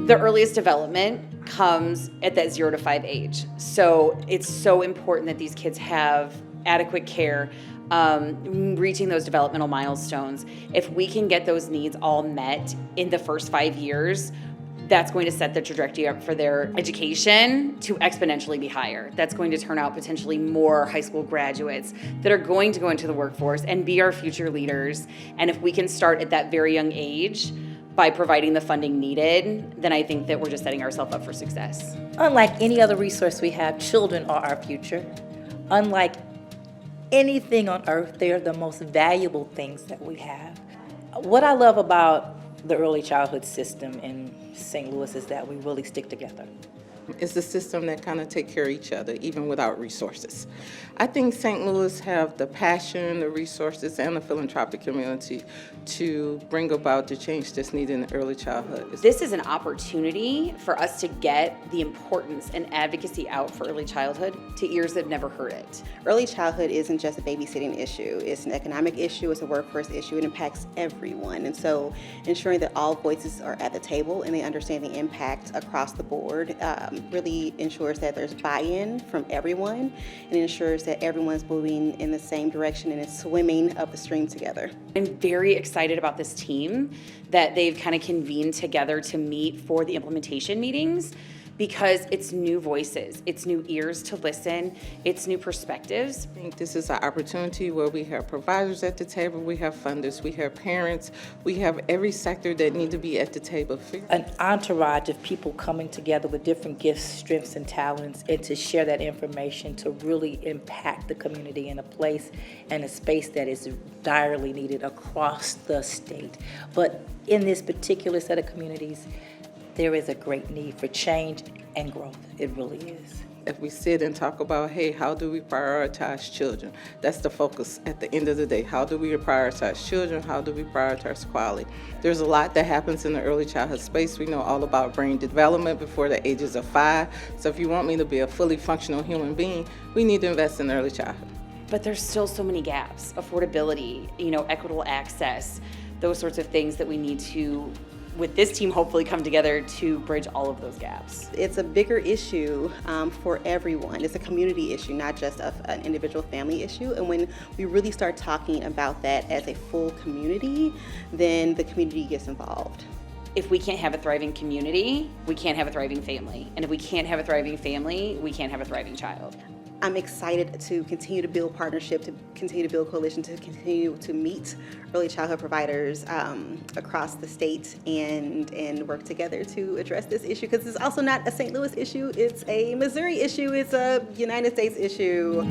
The earliest development comes at that 0 to 5 age. So it's so important that these kids have adequate care, reaching those developmental milestones. If we can get those needs all met in the first 5 years, that's going to set the trajectory up for their education to exponentially be higher. That's going to turn out potentially more high school graduates that are going to go into the workforce and be our future leaders. And if we can start at that very young age by providing the funding needed, then I think that we're just setting ourselves up for success. Unlike any other resource we have, children are our future. Unlike anything on earth, they're the most valuable things that we have. What I love about the early childhood system in St. Louis is that we really stick together. It's a system that kind of take care of each other, even without resources. I think St. Louis have the passion, the resources, and the philanthropic community to bring about the change that's needed in early childhood. This is an opportunity for us to get the importance and advocacy out for early childhood to ears that have never heard it. Early childhood isn't just a babysitting issue. It's an economic issue, it's a workforce issue, it impacts everyone. And so ensuring that all voices are at the table and they understand the impact across the board really ensures that there's buy-in from everyone and ensures that everyone's moving in the same direction and is swimming up the stream together. I'm very excited about this team that they've kind of convened together to meet for the implementation meetings, because it's new voices, it's new ears to listen, it's new perspectives. I think this is an opportunity where we have providers at the table, we have funders, we have parents, we have every sector that need to be at the table. An entourage of people coming together with different gifts, strengths, and talents, and to share that information to really impact the community in a place and a space that is direly needed across the state. But in this particular set of communities, there is a great need for change and growth. It really is. If we sit and talk about, hey, how do we prioritize children? That's the focus at the end of the day. How do we prioritize children? How do we prioritize quality? There's a lot that happens in the early childhood space. We know all about brain development before the ages of 5. So if you want me to be a fully functional human being, we need to invest in early childhood. But there's still so many gaps, affordability, equitable access, those sorts of things that we need to, with this team, hopefully come together to bridge all of those gaps. It's a bigger issue for everyone. It's a community issue, not just an individual family issue. And when we really start talking about that as a full community, then the community gets involved. If we can't have a thriving community, we can't have a thriving family. And if we can't have a thriving family, we can't have a thriving child. I'm excited to continue to build partnership, to continue to build coalition, to continue to meet early childhood providers across the state and work together to address this issue, because it's also not a St. Louis issue, it's a Missouri issue, it's a United States issue.